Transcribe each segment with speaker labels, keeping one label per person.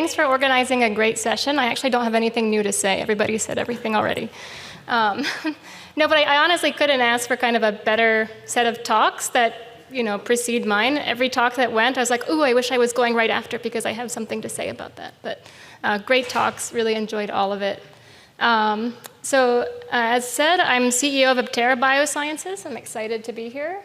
Speaker 1: thanks for organizing a great session. I actually don't have anything new to say. Everybody said everything already. No, but I honestly couldn't ask for kind of a better set of talks that precede mine. Every talk that went, I was like, ooh, I wish I was going right after because I have something to say about that. But great talks, really enjoyed all of it. As said, I'm CEO of Aptera Biosciences. I'm excited to be here.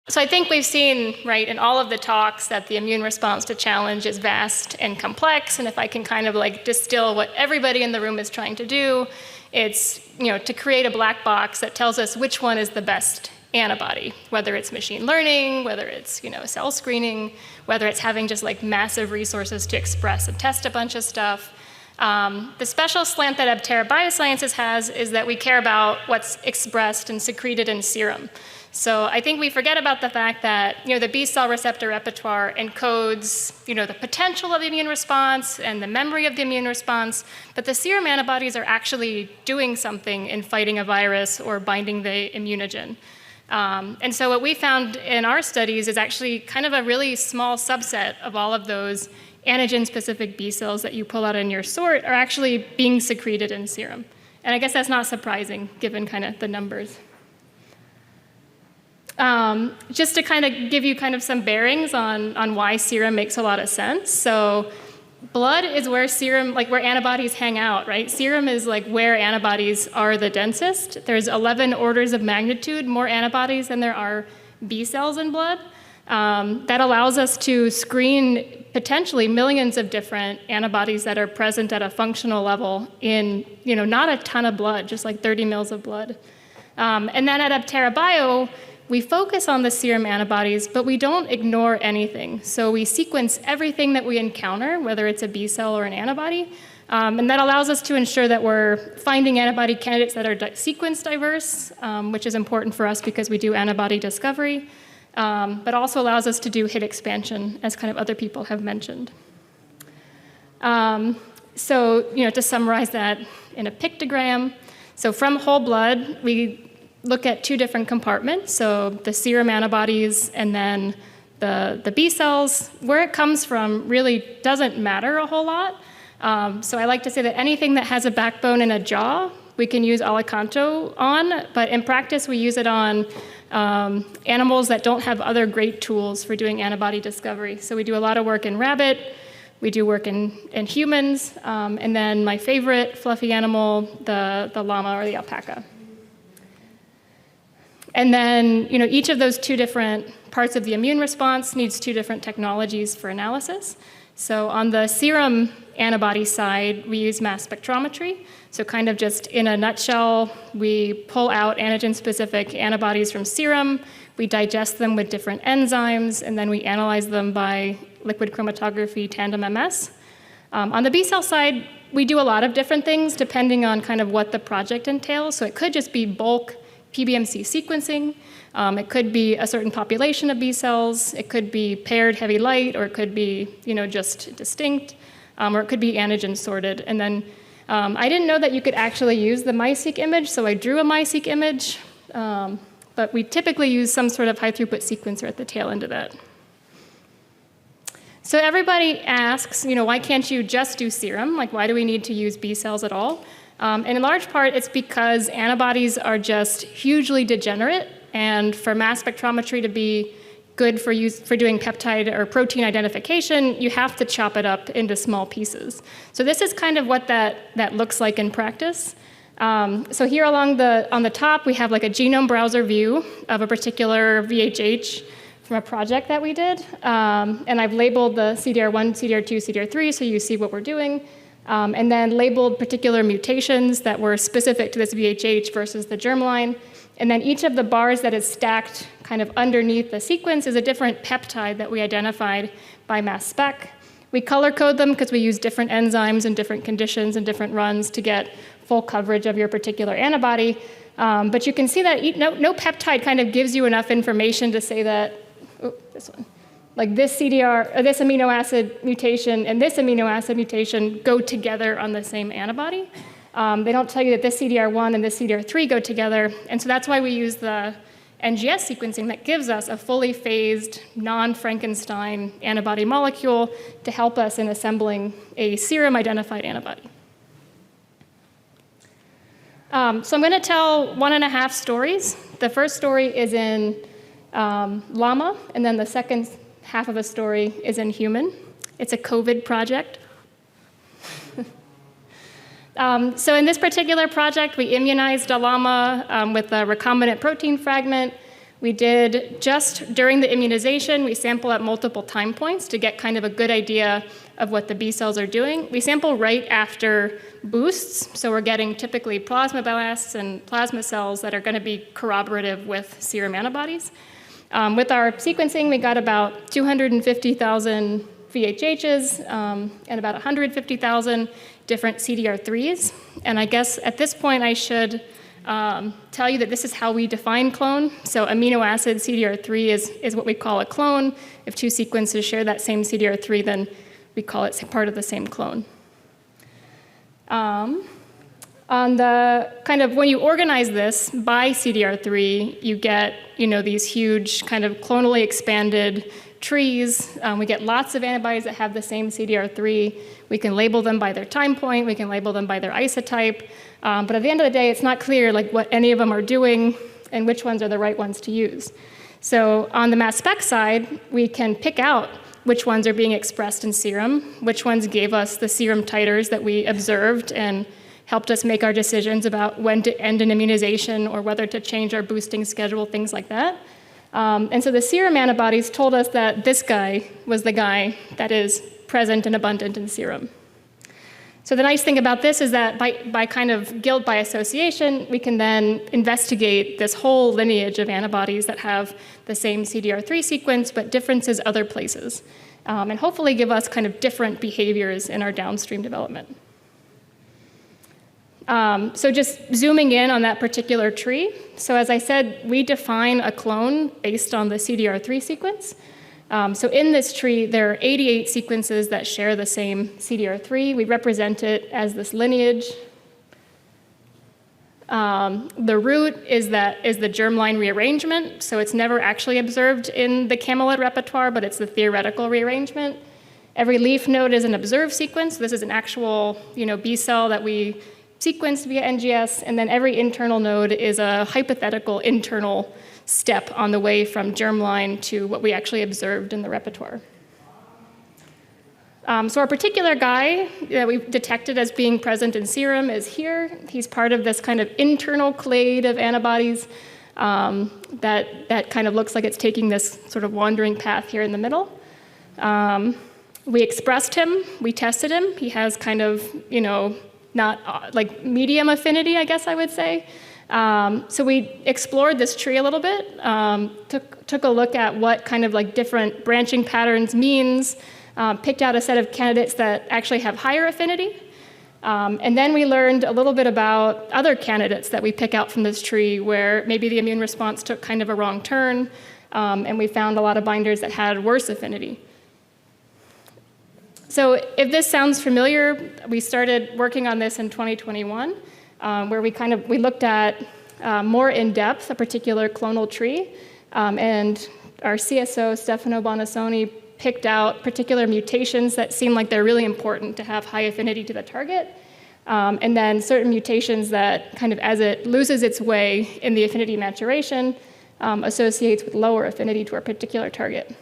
Speaker 1: So I think we've seen, right, in all of the talks that the immune response to challenge is vast and complex, and if I can kind of like distill what everybody in the room is trying to do, it's to create a black box that tells us which one is the best antibody, whether it's machine learning, whether it's cell screening, whether it's having just like massive resources to express and test a bunch of stuff. The special slant that Aptera Biosciences has is that we care about what's expressed and secreted in serum. So I think we forget about the fact that the B-cell receptor repertoire encodes the potential of the immune response and the memory of the immune response, but the serum antibodies are actually doing something in fighting a virus or binding the immunogen. And so what we found in our studies is actually kind of a really small subset of all of those antigen-specific B cells that you pull out in your sort are actually being secreted in serum. And I guess that's not surprising given kind of the numbers. Just to kind of give you kind of some bearings on why serum makes a lot of sense. So blood is where serum, like where antibodies hang out, right? Serum is like where antibodies are the densest. There's 11 orders of magnitude more antibodies than there are B cells in blood. That allows us to screen potentially millions of different antibodies that are present at a functional level in, not a ton of blood, just like 30 mils of blood. And then at Aptera Bio, we focus on the serum antibodies, but we don't ignore anything. So we sequence everything that we encounter, whether it's a B cell or an antibody, and that allows us to ensure that we're finding antibody candidates that are sequence diverse, which is important for us because we do antibody discovery, but also allows us to do hit expansion, as kind of other people have mentioned. To summarize that in a pictogram, so from whole blood, we look at two different compartments, so the serum antibodies and then the B cells. Where it comes from really doesn't matter a whole lot. So I like to say that anything that has a backbone and a jaw, we can use Alicanto on, but in practice we use it on animals that don't have other great tools for doing antibody discovery. So we do a lot of work in rabbit, we do work in humans, and then my favorite fluffy animal, the llama or the alpaca. And then, each of those two different parts of the immune response needs two different technologies for analysis. So on the serum antibody side, we use mass spectrometry. So kind of just in a nutshell, we pull out antigen-specific antibodies from serum, we digest them with different enzymes, and then we analyze them by liquid chromatography tandem MS. On the B cell side, we do a lot of different things depending on kind of what the project entails. So it could just be bulk PBMC sequencing. It could be a certain population of B cells. It could be paired heavy light, or it could be just distinct, or it could be antigen sorted. And then I didn't know that you could actually use the MiSeq image, so I drew a MiSeq image. But we typically use some sort of high throughput sequencer at the tail end of that. So everybody asks, why can't you just do serum? Like, why do we need to use B cells at all? And in large part, it's because antibodies are just hugely degenerate, and for mass spectrometry to be good for doing peptide or protein identification, you have to chop it up into small pieces. So this is kind of what that looks like in practice. So here on the top, we have like a genome browser view of a particular VHH from a project that we did. And I've labeled the CDR1, CDR2, CDR3, so you see what we're doing. And then labeled particular mutations that were specific to this VHH versus the germline. And then each of the bars that is stacked kind of underneath the sequence is a different peptide that we identified by mass spec. We color code them because we use different enzymes in different conditions and different runs to get full coverage of your particular antibody. But you can see that no peptide kind of gives you enough information to say that, this one. Like this CDR, or this amino acid mutation and this amino acid mutation go together on the same antibody. They don't tell you that this CDR1 and this CDR3 go together, and so that's why we use the NGS sequencing that gives us a fully phased, non-Frankenstein antibody molecule to help us in assembling a serum-identified antibody. So I'm going to tell 1.5 stories. The first story is in llama, and then the second half of a story is in human. It's a COVID project. So in this particular project, we immunized a llama with a recombinant protein fragment. We did, just during the immunization, we sample at multiple time points to get kind of a good idea of what the B cells are doing. We sample right after boosts, so we're getting typically plasmablasts and plasma cells that are going to be corroborative with serum antibodies. With our sequencing, we got about 250,000 VHHs and about 150,000 different CDR3s. And I guess at this point I should tell you that this is how we define clone. So amino acid CDR3 is what we call a clone. If 2 sequences share that same CDR3, then we call it part of the same clone. On the kind of, when you organize this by CDR3, you get, these huge kind of clonally expanded trees. We get lots of antibodies that have the same CDR3. We can label them by their time point. We can label them by their isotype. But at the end of the day, it's not clear what any of them are doing and which ones are the right ones to use. So on the mass spec side, we can pick out which ones are being expressed in serum, which ones gave us the serum titers that we observed and helped us make our decisions about when to end an immunization or whether to change our boosting schedule, things like that. And so the serum antibodies told us that this guy was the guy that is present and abundant in serum. So the nice thing about this is that by kind of guilt by association, we can then investigate this whole lineage of antibodies that have the same CDR3 sequence, but differences other places, and hopefully give us kind of different behaviors in our downstream development. So just zooming in on that particular tree. So as I said, we define a clone based on the CDR3 sequence. So in this tree, there are 88 sequences that share the same CDR3. We represent it as this lineage. The root is the germline rearrangement. So it's never actually observed in the camelid repertoire, but it's the theoretical rearrangement. Every leaf node is an observed sequence. This is an actual B cell that we sequenced via NGS, and then every internal node is a hypothetical internal step on the way from germline to what we actually observed in the repertoire. So our particular guy that we've detected as being present in serum is here. He's part of this kind of internal clade of antibodies that kind of looks like it's taking this sort of wandering path here in the middle. We expressed him, we tested him. He has kind of, not like medium affinity, I guess I would say. So we explored this tree a little bit, took a look at what kind of different branching patterns means, picked out a set of candidates that actually have higher affinity. And then we learned a little bit about other candidates that we pick out from this tree where maybe the immune response took kind of a wrong turn, and we found a lot of binders that had worse affinity. So if this sounds familiar, we started working on this in 2021, where we looked at more in depth a particular clonal tree, and our CSO, Stefano Bonassoni, picked out particular mutations that seem like they're really important to have high affinity to the target, and then certain mutations that kind of, as it loses its way in the affinity maturation, associates with lower affinity to a particular target.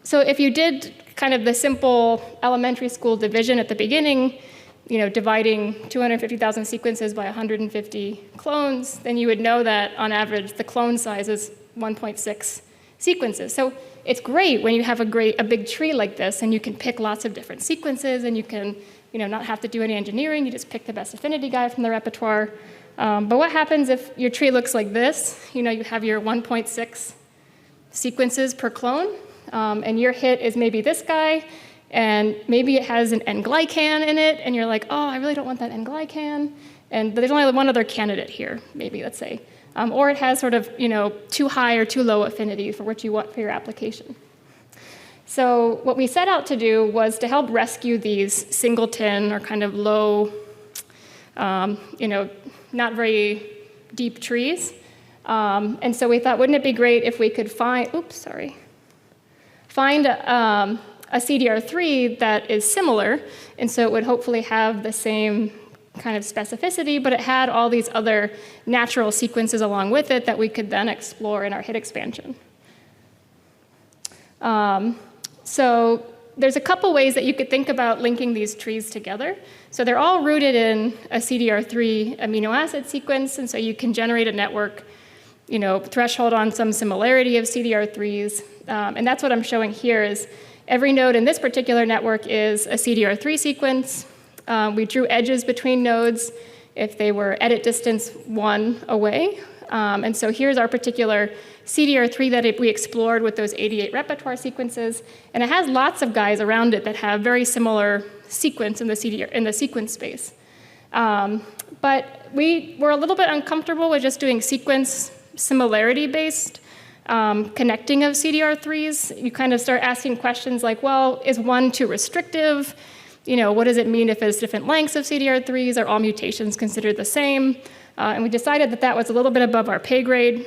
Speaker 1: So if you did kind of the simple elementary school division at the beginning, dividing 250,000 sequences by 150 clones, then you would know that on average the clone size is 1.6 sequences. So it's great when you have a big tree like this and you can pick lots of different sequences and you can not have to do any engineering, you just pick the best affinity guy from the repertoire. But what happens if your tree looks like this? You have your 1.6 sequences per clone, and your hit is maybe this guy, and maybe it has an N-glycan in it, and you're like, oh, I really don't want that N-glycan, but there's only one other candidate here, maybe, let's say. Or it has sort of, too high or too low affinity for what you want for your application. So what we set out to do was to help rescue these singleton or kind of low, not very deep trees, And so we thought, wouldn't it be great if we could find a CDR3 that is similar, and so it would hopefully have the same kind of specificity, but it had all these other natural sequences along with it that we could then explore in our hit expansion. So there's a couple ways that you could think about linking these trees together. So they're all rooted in a CDR3 amino acid sequence, and so you can generate a network, threshold on some similarity of CDR3s. And that's what I'm showing here is every node in this particular network is a CDR3 sequence. We drew edges between nodes if they were edit distance 1 away. And so here's our particular CDR3 that we explored with those 88 repertoire sequences. And it has lots of guys around it that have very similar sequence in the sequence space. But we were a little bit uncomfortable with just doing sequence similarity-based connecting of CDR3s. You kind of start asking questions like, well, is one too restrictive? What does it mean if there's different lengths of CDR3s? Are all mutations considered the same? And we decided that that was a little bit above our pay grade.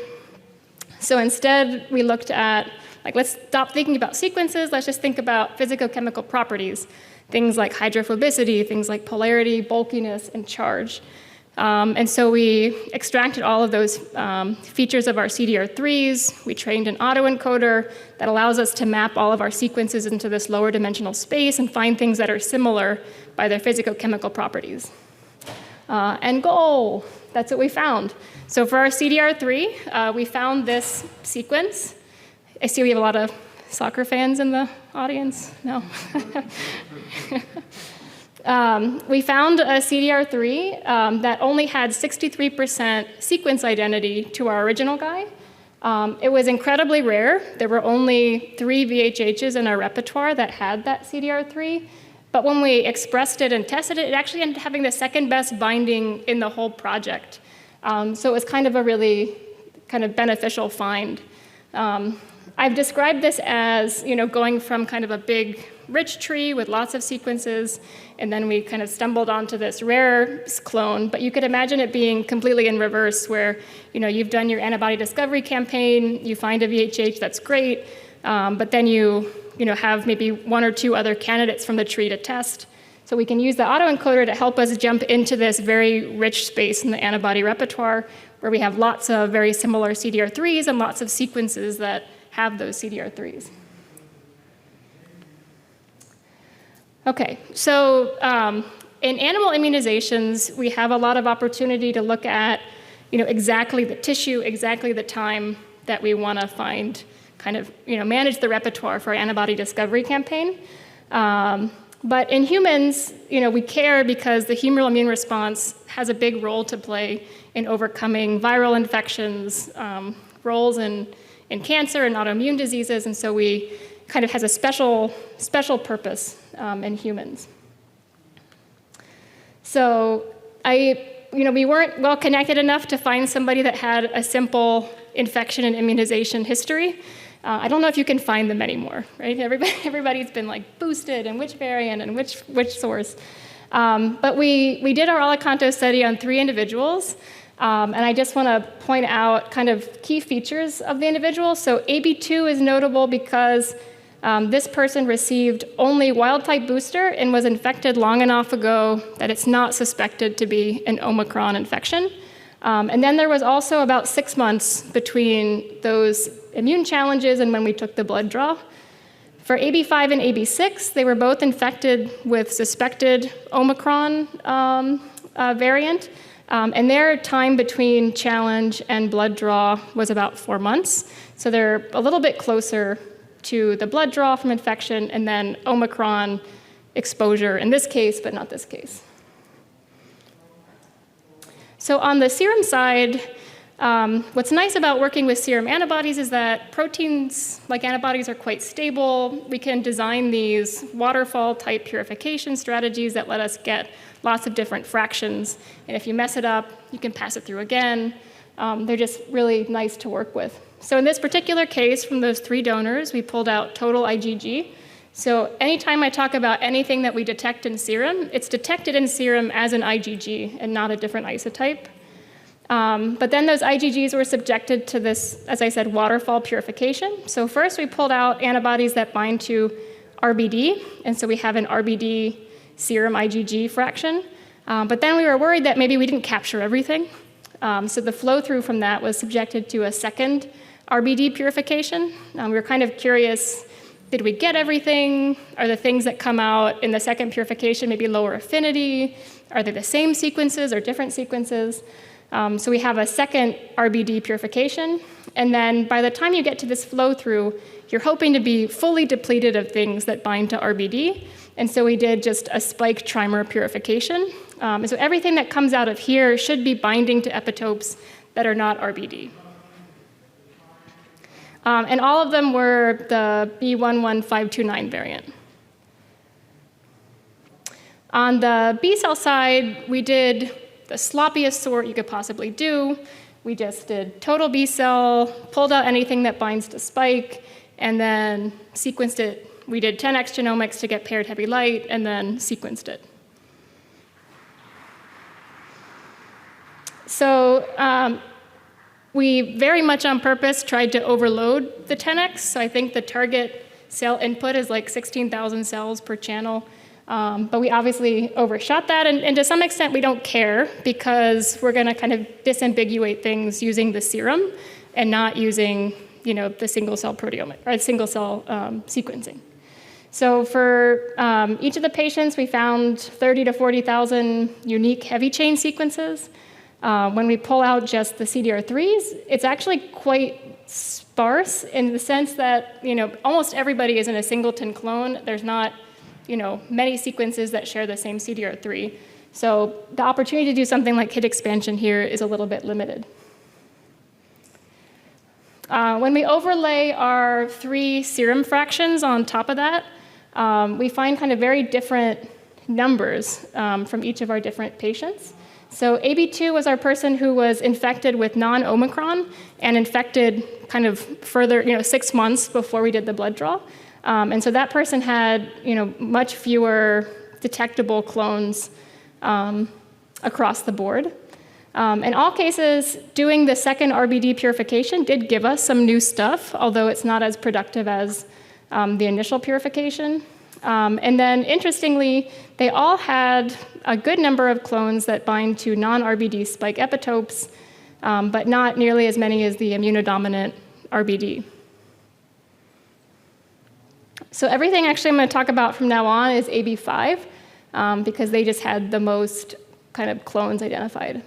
Speaker 1: So instead, we looked at, let's stop thinking about sequences. Let's just think about physicochemical properties, things like hydrophobicity, things like polarity, bulkiness, and charge. And so we extracted all of those features of our CDR3s. We trained an autoencoder that allows us to map all of our sequences into this lower dimensional space and find things that are similar by their physicochemical properties. And goal, that's what we found. So for our CDR3, we found this sequence. I see we have a lot of soccer fans in the audience. No? We found a CDR3 that only had 63% sequence identity to our original guy. It was incredibly rare. There were only 3 VHHs in our repertoire that had that CDR3. But when we expressed it and tested it, it actually ended up having the second best binding in the whole project. So it was kind of a really kind of beneficial find. I've described this as going from kind of a big rich tree with lots of sequences, and then we kind of stumbled onto this rare clone. But you could imagine it being completely in reverse, where you've done your antibody discovery campaign, you find a VHH that's great, but then you have maybe 1 or 2 other candidates from the tree to test. So we can use the autoencoder to help us jump into this very rich space in the antibody repertoire, where we have lots of very similar CDR3s and lots of sequences that have those CDR3s. Okay, so in animal immunizations, we have a lot of opportunity to look at exactly the tissue, exactly the time that we want to find, kind of manage the repertoire for our antibody discovery campaign. But in humans, we care because the humoral immune response has a big role to play in overcoming viral infections, roles in cancer and autoimmune diseases, and so we kind of has a special purpose in humans. So we weren't well connected enough to find somebody that had a simple infection and immunization history. I don't know if you can find them anymore, right? Everybody's been boosted and which variant and which source. But we did our Alicanto study on 3 individuals. And I just want to point out kind of key features of the individual. So AB2 is notable because this person received only wild-type booster and was infected long enough ago that it's not suspected to be an Omicron infection. And then there was also about 6 months between those immune challenges and when we took the blood draw. For AB5 and AB6, they were both infected with suspected Omicron variant. And their time between challenge and blood draw was about 4 months. So they're a little bit closer to the blood draw from infection and then Omicron exposure in this case, but not this case. So on the serum side, what's nice about working with serum antibodies is that proteins like antibodies are quite stable. We can design these waterfall-type purification strategies that let us get lots of different fractions. And if you mess it up, you can pass it through again. They're just really nice to work with. So in this particular case, from those 3 donors, we pulled out total IgG. So anytime I talk about anything that we detect in serum, it's detected in serum as an IgG and not a different isotype. But then those IgGs were subjected to this, as I said, waterfall purification. So first we pulled out antibodies that bind to RBD, and so we have an RBD serum IgG fraction. But then we were worried that maybe we didn't capture everything. So the flow through from that was subjected to a second RBD purification. We were kind of curious, did we get everything? Are the things that come out in the second purification maybe lower affinity? Are they the same sequences or different sequences? So we have a second RBD purification. And then by the time you get to this flow through, you're hoping to be fully depleted of things that bind to RBD. And so we did just a spike trimer purification. So everything that comes out of here should be binding to epitopes that are not RBD. And all of them were the B11529 variant. On the B cell side, we did the sloppiest sort you could possibly do. We just did total B cell, pulled out anything that binds to spike, and then sequenced it. We did 10x genomics to get paired heavy light, and then sequenced it. So we very much on purpose tried to overload the 10x. So I think the target cell input is like 16,000 cells per channel. But we obviously overshot that, and to some extent we don't care because we're going to kind of disambiguate things using the serum and not using, the single cell proteomic or single cell sequencing. So for each of the patients, we found 30 to 40,000 unique heavy chain sequences. When we pull out just the CDR3s, it's actually quite sparse in the sense that almost everybody is in a singleton clone. There's not many sequences that share the same CDR3. So the opportunity to do something like hit expansion here is a little bit limited. When we overlay our 3 serum fractions on top of that, we find kind of very different numbers from each of our different patients. So AB2 was our person who was infected with non-Omicron and infected kind of further, 6 months before we did the blood draw. And so that person had, much fewer detectable clones across the board. In all cases, doing the second RBD purification did give us some new stuff, although it's not as productive as the initial purification. And then, interestingly, they all had a good number of clones that bind to non-RBD spike epitopes, but not nearly as many as the immunodominant RBD. So everything actually I'm going to talk about from now on is AB5, because they just had the most kind of clones identified.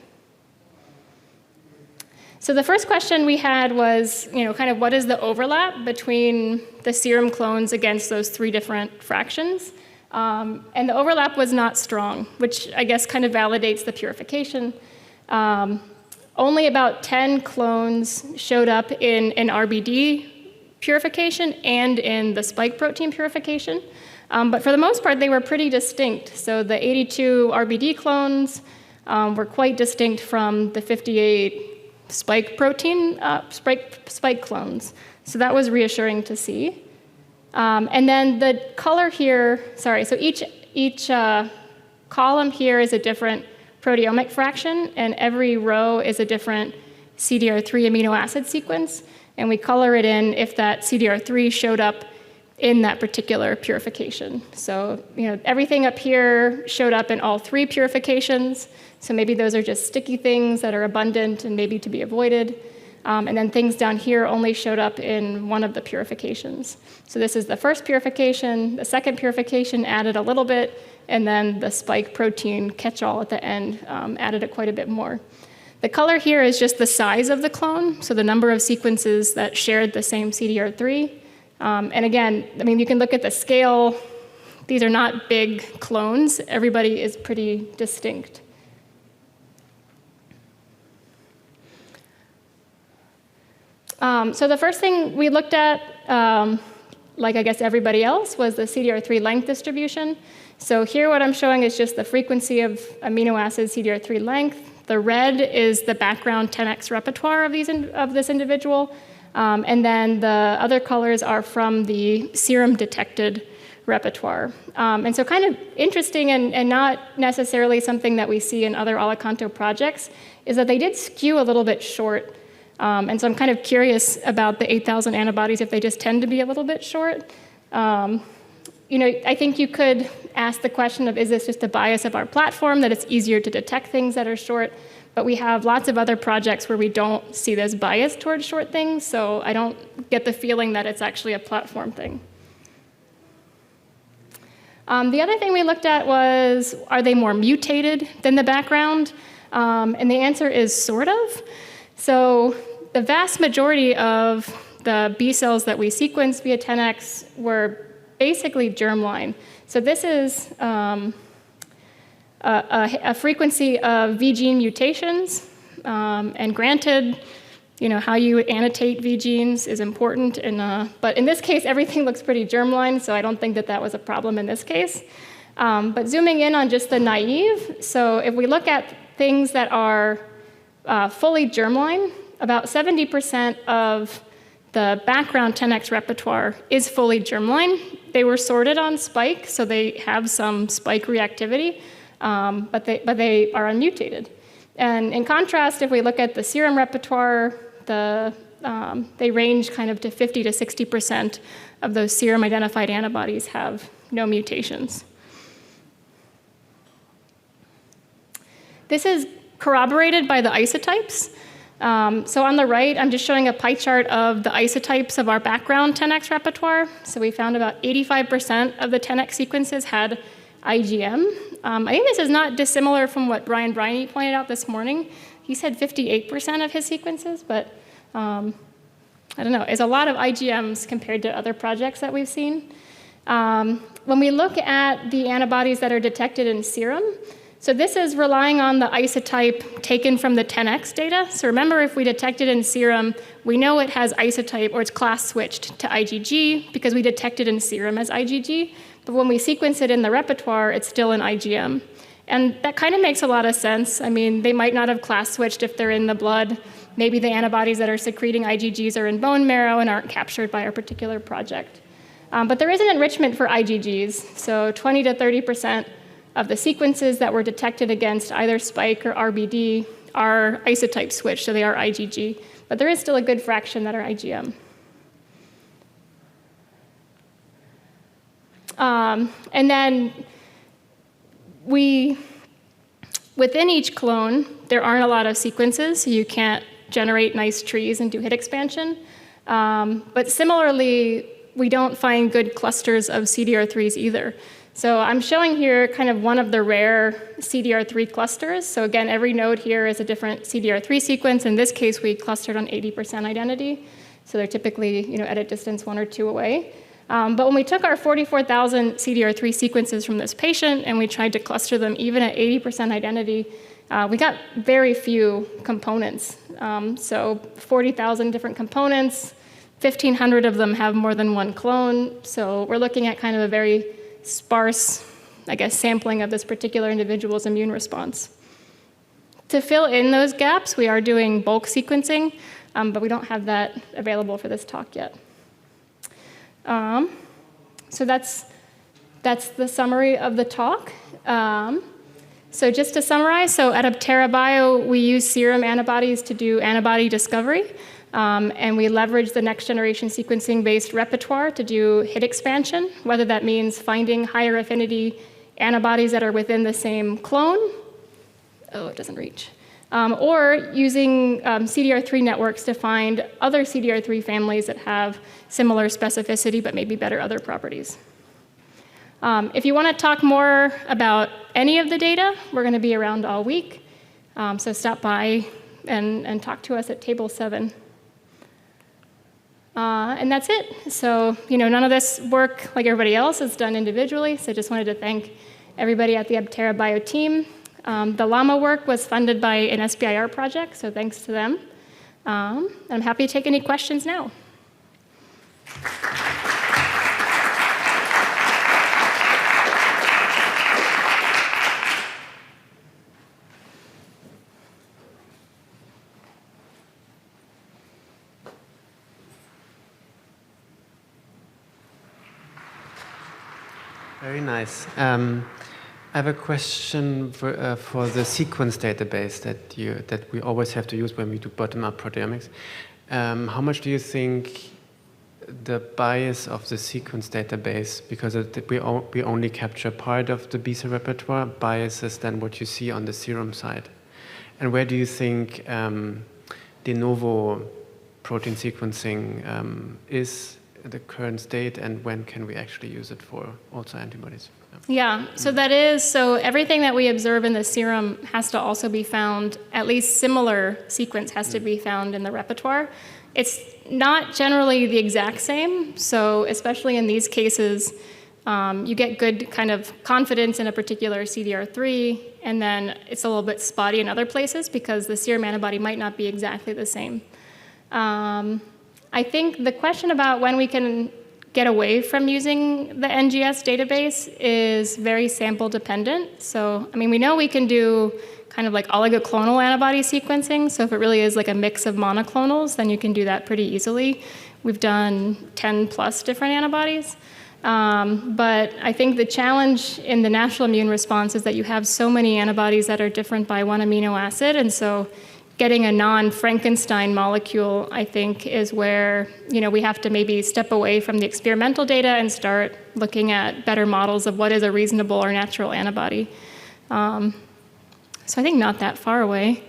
Speaker 1: So the first question we had was, kind of what is the overlap between the serum clones against those 3 different fractions? And the overlap was not strong, which I guess kind of validates the purification. Only about 10 clones showed up in an RBD purification and in the spike protein purification. But for the most part, they were pretty distinct. So the 82 RBD clones were quite distinct from the 58 spike protein, spike clones. So that was reassuring to see. And then the color here, so each column here is a different proteomic fraction, and every row is a different CDR3 amino acid sequence. And we color it in if that CDR3 showed up in that particular purification. So, everything up here showed up in all 3 purifications. So maybe those are just sticky things that are abundant and maybe to be avoided. And then things down here only showed up in one of the purifications. So this is the first purification. The second purification added a little bit, and then the spike protein catch-all at the end added it quite a bit more. The color here is just the size of the clone, so the number of sequences that shared the same CDR3. And again, you can look at the scale. These are not big clones. Everybody is pretty distinct. So the first thing we looked at, like I guess everybody else, was the CDR3 length distribution. So here what I'm showing is just the frequency of amino acid CDR3 length. The red is the background 10x repertoire of this individual. And then the other colors are from the serum detected repertoire. And so kind of interesting and not necessarily something that we see in other Alicanto projects is that they did skew a little bit short. And so I'm kind of curious about the 8,000 antibodies if they just tend to be a little bit short. I think you could ask the question of, is this just a bias of our platform, that it's easier to detect things that are short? But we have lots of other projects where we don't see this bias towards short things, so I don't get the feeling that it's actually a platform thing. The other thing we looked at was, are they more mutated than the background? And the answer is sort of. So the vast majority of the B cells that we sequenced via 10x were basically germline. So this is a frequency of V gene mutations, and granted, how you annotate V genes is important, but in this case, everything looks pretty germline, so I don't think that was a problem in this case. But zooming in on just the naive, so if we look at things that are fully germline, about 70% of the background 10x repertoire is fully germline. They were sorted on spike, so they have some spike reactivity, but they are unmutated. And in contrast, if we look at the serum repertoire, they range kind of to 50 to 60% of those serum identified antibodies have no mutations. This is corroborated by the isotypes. So on the right, I'm just showing a pie chart of the isotypes of our background 10x repertoire. So we found about 85% of the 10x sequences had IgM. I think this is not dissimilar from what Brian Briney pointed out this morning. He said 58% of his sequences, but I don't know. It's a lot of IgMs compared to other projects that we've seen. When we look at the antibodies that are detected in serum, so this is relying on the isotype taken from the 10x data. So remember, if we detect it in serum, we know it has isotype, or it's class switched to IgG because we detect it in serum as IgG. But when we sequence it in the repertoire, it's still an IgM. And that kind of makes a lot of sense. I mean, they might not have class switched if they're in the blood. Maybe the antibodies that are secreting IgGs are in bone marrow and aren't captured by our particular project. But there is an enrichment for IgGs. So 20 to 30% of the sequences that were detected against either spike or RBD are isotype switched, so they are IgG. But there is still a good fraction that are IgM. And then within each clone, there aren't a lot of sequences, so you can't generate nice trees and do hit expansion. But similarly, we don't find good clusters of CDR3s either. So I'm showing here kind of one of the rare CDR3 clusters. So again, every node here is a different CDR3 sequence. In this case, we clustered on 80% identity. So they're typically at a distance 1 or 2 away. But when we took our 44,000 CDR3 sequences from this patient and we tried to cluster them even at 80% identity, we got very few components. So 40,000 different components, 1,500 of them have more than one clone. So we're looking at kind of a very sparse, sampling of this particular individual's immune response. To fill in those gaps, we are doing bulk sequencing, but we don't have that available for this talk yet. So that's the summary of the talk. So just to summarize, so at Aptera Bio, we use serum antibodies to do antibody discovery. And we leverage the next generation sequencing-based repertoire to do hit expansion, whether that means finding higher affinity antibodies that are within the same clone. Oh, it doesn't reach. Or using CDR3 networks to find other CDR3 families that have similar specificity but maybe better other properties. If you want to talk more about any of the data, we're going to be around all week. So stop by and talk to us at table 7. And that's it. So, none of this work, like everybody else, is done individually. So I just wanted to thank everybody at the Aptera Bio team. The llama work was funded by an SBIR project, so thanks to them. I'm happy to take any questions now.
Speaker 2: Very nice. I have a question for the sequence database that we always have to use when we do bottom-up proteomics. How much do you think the bias of the sequence database, because we only capture part of the B-cell repertoire, biases than what you see on the serum side? And where do you think de novo protein sequencing is the current state, and when can we actually use it for also antibodies?
Speaker 1: Yeah, so everything that we observe in the serum has to also be found, at least similar sequence has to be found in the repertoire. It's not generally the exact same, so especially in these cases, you get good kind of confidence in a particular CDR3, and then it's a little bit spotty in other places because the serum antibody might not be exactly the same. I think the question about when we can get away from using the NGS database is very sample dependent. So, I mean, we know we can do kind of like oligoclonal antibody sequencing. So if it really is like a mix of monoclonals, then you can do that pretty easily. We've done 10 plus different antibodies. But I think the challenge in the natural immune response is that you have so many antibodies that are different by one amino acid. And so getting a non-Frankenstein molecule, I think, is where we have to maybe step away from the experimental data and start looking at better models of what is a reasonable or natural antibody. So I think not that far away.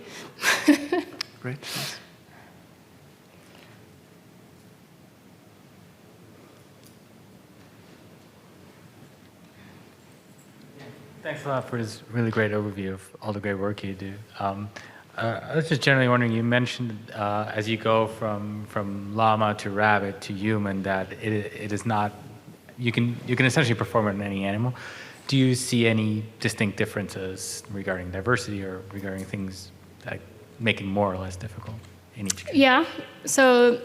Speaker 2: Great.
Speaker 3: Thanks a lot for this really great overview of all the great work you do. I was just generally wondering, you mentioned as you go from llama to rabbit to human that it is not, you can essentially perform it in any animal. Do you see any distinct differences regarding diversity or regarding things that make it more or less difficult in each case?
Speaker 1: Yeah, so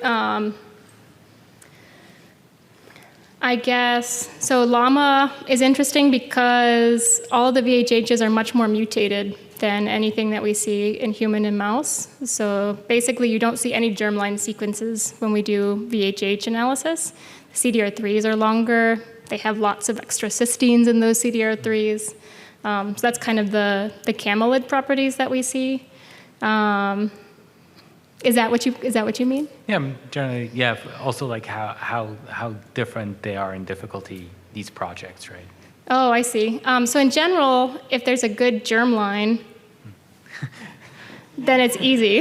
Speaker 1: I guess, so llama is interesting because all the VHHs are much more mutated than anything that we see in human and mouse. So basically you don't see any germline sequences when we do VHH analysis. The CDR3s are longer. They have lots of extra cysteines in those CDR3s. So that's kind of the camelid properties that we see. Is that what you mean?
Speaker 3: Yeah, generally, yeah. Also, like how different they are in difficulty, these projects, right?
Speaker 1: Oh, I see. So in general, if there's a good germline, then it's easy.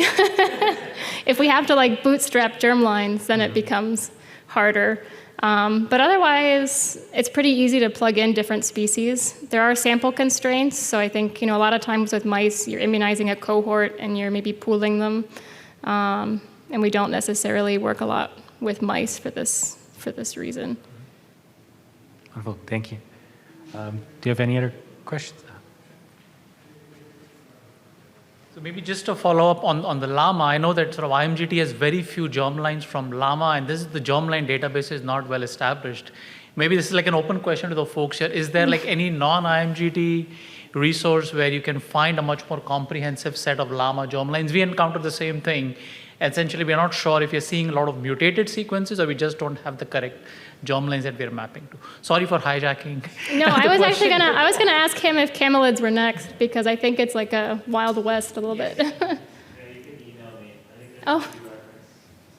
Speaker 1: If we have to like bootstrap germlines, then it becomes harder. But otherwise, it's pretty easy to plug in different species. There are sample constraints, so I think a lot of times with mice, you're immunizing a cohort and you're maybe pooling them. And we don't necessarily work a lot with mice for this reason.
Speaker 3: Wonderful, thank you. Do you have any other questions?
Speaker 4: So maybe just to follow up on the llama, I know that sort of IMGT has very few germlines from llama, and the germline database is not well established. Maybe this is like an open question to the folks here. Is there like any non-IMGT resource where you can find a much more comprehensive set of llama germlines? We encounter the same thing. Essentially, we're not sure if you're seeing a lot of mutated sequences or we just don't have the correct germlines that we're mapping to. Sorry for hijacking.
Speaker 1: No, I was gonna ask him if camelids were next because I think it's like a Wild West a little bit.
Speaker 5: Yeah, you can email me. I think there's
Speaker 1: Oh.
Speaker 5: a few reference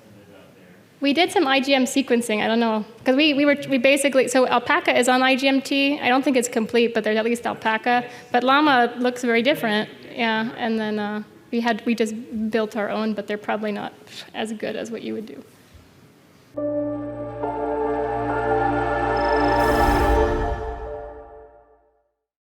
Speaker 5: centers out there.
Speaker 1: We did some IgM sequencing. I don't know because we basically, so alpaca is on IgMT. I don't think it's complete, but there's at least alpaca. But llama looks very different. Yeah, and then we just built our own, but they're probably not as good as what you would do.